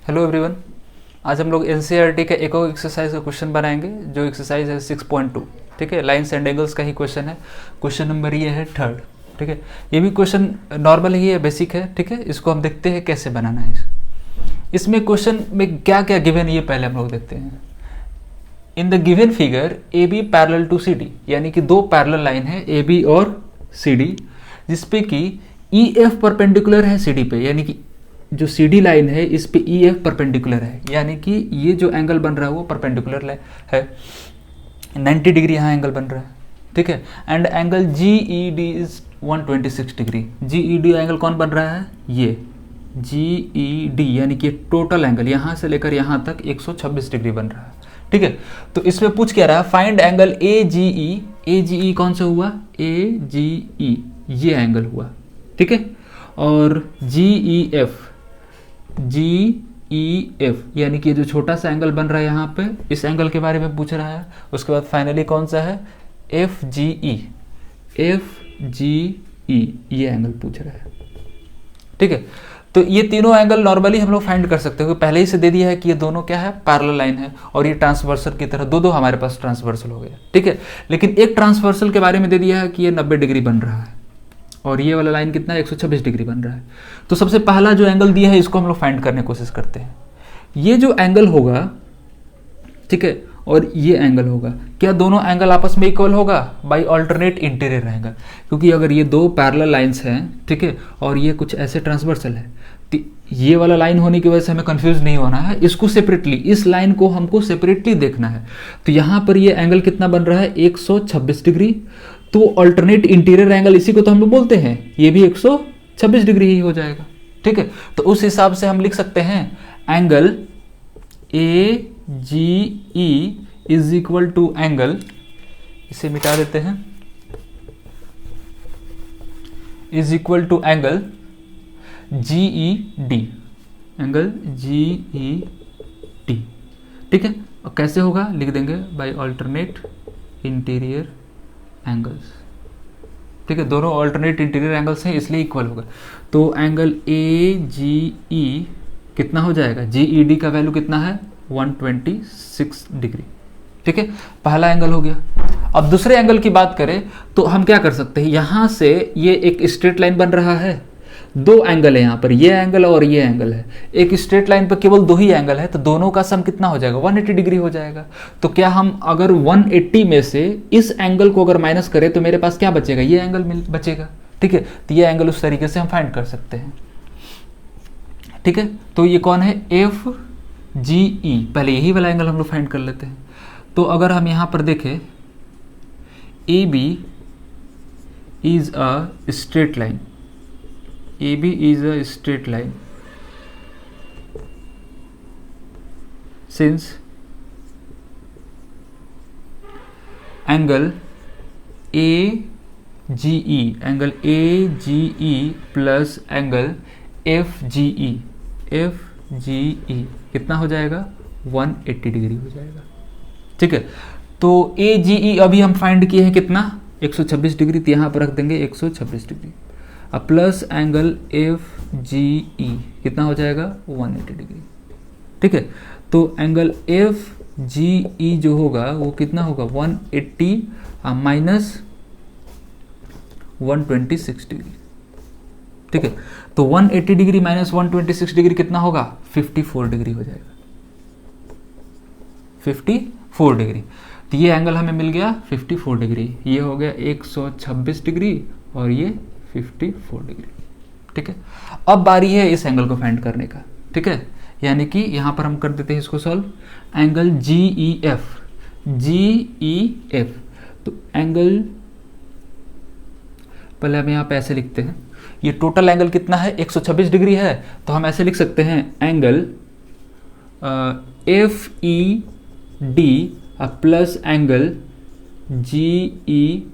Hello everyone. आज हम लोग एनसीईआरटी का एक और एक्सरसाइज का क्वेश्चन बनाएंगे जो एक्सरसाइज है 6.2। ठीक है, लाइन्स एंड एंगल्स का ही क्वेश्चन है। क्वेश्चन नंबर ये है 3rd। ठीक है, ये भी क्वेश्चन नॉर्मल ही है, बेसिक है। ठीक है, इसको हम देखते हैं कैसे बनाना है। इसमें क्वेश्चन में क्या क्या गिवन है ये पहले हम लोग देखते हैं। In the given figure A B parallel to C D, यानी कि दो पैरेलल लाइन है ए बी और सी डी, जिसपे कि ई एफ परपेंडिकुलर है सी डी पे, यानी कि जो सी डी लाइन है इस पे ई एफ परपेंडिकुलर है, यानी कि ये जो एंगल बन रहा है वो परपेंडिकुलर है। 90 डिग्री यहाँ एंगल बन रहा है। ठीक है, and angle G E D is 126 degree. G E D angle कौन बन रहा है? ये जी ई डी, यानी कि टोटल एंगल यहाँ से लेकर यहाँ तक 126 डिग्री बन रहा है। ठीक है, तो इसमें पूछ क्या रहा है? Find angle A G E. A G ई कौन सा हुआ? ए जी ई, ये एंगल हुआ। ठीक है, और जी E F, G E F, यानी कि जो छोटा सा एंगल बन रहा है यहाँ पे, इस एंगल के बारे में पूछ रहा है। उसके बाद फाइनली कौन सा है? F G E. F G ई, ये एंगल पूछ रहा है। ठीक है, तो ये तीनों एंगल नॉर्मली हम लोग फाइंड कर सकते हो, पहले ही से दे दिया है कि ये दोनों क्या है? पैरेलल लाइन है, और ये ट्रांसवर्सल की तरह दो हमारे पास ट्रांसवर्सल हो गया। ठीक है, लेकिन एक ट्रांसवर्सल के बारे में दे दिया है कि ये 90 डिग्री बन रहा है, और ये वाला लाइन कितना है? 126 डिग्री बन रहा है। तो सबसे पहला जो एंगल दिया है इसको हम लोग फाइंड करने की कोशिश करते हैं। ये जो एंगल होगा, ठीक है, और ये एंगल होगा, क्या दोनों एंगल आपस में इक्वल होगा? बाय अल्टरनेट इंटीरियर एंगल, क्योंकि अगर ये दो पैरेलल लाइंस हैं, ठीक है, और ये कुछ ऐसे ट्रांसवर्सल है, तो ये वाला लाइन होने की वजह से हमें कंफ्यूज नहीं होना है। इसको सेपरेटली, इस लाइन को हमको सेपरेटली देखना है। तो यहां पर ये एंगल कितना बन रहा है? 126 डिग्री। तो अल्टरनेट इंटीरियर एंगल, इसी को तो हम लोग बोलते हैं, ये भी 126 डिग्री ही हो जाएगा। ठीक है, तो उस हिसाब से हम लिख सकते हैं angle A G E is equal to angle, इसे मिटा देते हैं, is equal to angle G E D. Angle G E D. ठीक है, और कैसे होगा? लिख देंगे बाय अल्टरनेट इंटीरियर एंगल्स। ठीक है, दोनों अल्टरनेट इंटीरियर एंगल्स हैं इसलिए इक्वल होगा। तो एंगल ए जी ई कितना हो जाएगा? जी ई डी का वैल्यू कितना है? 126 डिग्री। ठीक है, पहला एंगल हो गया। अब दूसरे एंगल की बात करें तो हम क्या कर सकते हैं? यहां से ये एक स्ट्रेट लाइन बन रहा है, दो एंगल है यहाँ पर, ये एंगल और ये एंगल है। एक स्ट्रेट लाइन पर केवल दो ही एंगल है, तो दोनों का सम कितना हो जाएगा? 180 डिग्री हो जाएगा। तो क्या हम अगर 180 में से इस एंगल को अगर माइनस करें तो मेरे पास क्या बचेगा? ये एंगल बचेगा। ठीक है, तो ये एंगल उस तरीके से हम फाइंड कर सकते हैं। ठीक है, तो ये कौन है? एफ जी ई। पहले यही वाला एंगल हम लोग फाइंड कर लेते हैं। तो अगर हम यहां पर देखें, A B is a straight line, A B is a straight line since angle A G E, angle A G E plus angle F G E, F G E कितना हो जाएगा? 180 डिग्री हो जाएगा। ठीक है, तो ए जी ई अभी हम फाइंड किए हैं कितना? 126 डिग्री, तो यहां पर रख देंगे 126 डिग्री। अब plus angle F G E कितना हो जाएगा? 180 डिग्री। ठीक है, तो एंगल एफ जी ई जो होगा वो कितना होगा? 180 माइनस 126 डिग्री। ठीक है, तो 180 डिग्री माइनस 126 डिग्री कितना होगा? 54 डिग्री हो जाएगा। 54 डिग्री। तो ये एंगल हमें मिल गया 54 डिग्री। ये हो गया 126 डिग्री और ये 54 डिग्री। ठीक है, अब बारी है इस एंगल को फाइंड करने का। ठीक है, यानी कि यहां पर हम कर देते हैं इसको solve. Angle G E F, G E F, तो एंगल पहले हम यहां पे ऐसे लिखते हैं, ये टोटल एंगल कितना है? 126 डिग्री है, तो हम ऐसे लिख सकते हैं angle F E D plus angle G E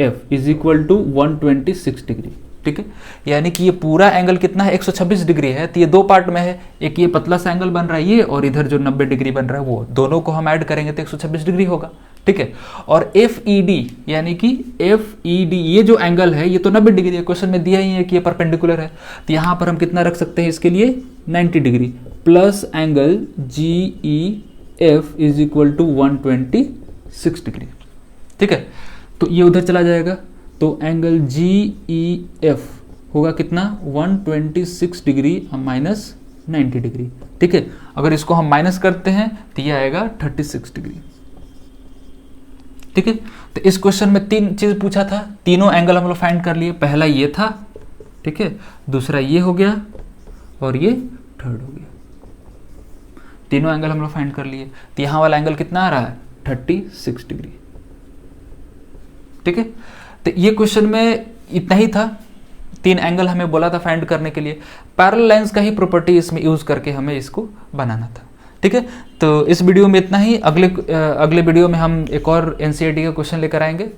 F is equal to 126 degree. ठीक है, यानी कि ये पूरा एंगल कितना है? 126 डिग्री है। तो ये दो पार्ट में है, एक ये पतला सा एंगल बन रहा है ये, और इधर जो 90 डिग्री बन रहा है वो, दोनों को हम ऐड करेंगे तो 126 डिग्री होगा। ठीक है, और एफ ई डी, यानी कि एफ ई डी ये जो एंगल है ये तो 90 डिग्री है, क्वेश्चन में दिया ही है कि ये परपेंडिकुलर है, तो यहां पर हम कितना रख सकते हैं इसके लिए? 90 degree. Plus angle G E F is equal to 126 degree. ठीक है, तो ये उधर चला जाएगा, तो एंगल जी ई एफ होगा कितना 126 डिग्री माइनस 90 डिग्री। ठीक है, अगर इसको हम माइनस करते हैं तो ये आएगा 36 डिग्री। ठीक है, तो इस क्वेश्चन में 3 चीज पूछा था, तीनों एंगल हम लोग फाइंड कर लिए। पहला ये था, ठीक है, दूसरा ये हो गया और ये थर्ड हो गया। तीनों एंगल हम लोग फाइंड कर लिए। तो यहां वाला एंगल कितना आ रहा है 36 डिग्री। ठीक है, तो ये क्वेश्चन में इतना ही था, 3 एंगल हमें बोला था फाइंड करने के लिए। पैरेलल लाइंस का ही प्रॉपर्टी इसमें यूज करके हमें इसको बनाना था। ठीक है, तो इस वीडियो में इतना ही। अगले वीडियो में हम एक और एनसीईआरटी का क्वेश्चन लेकर आएंगे।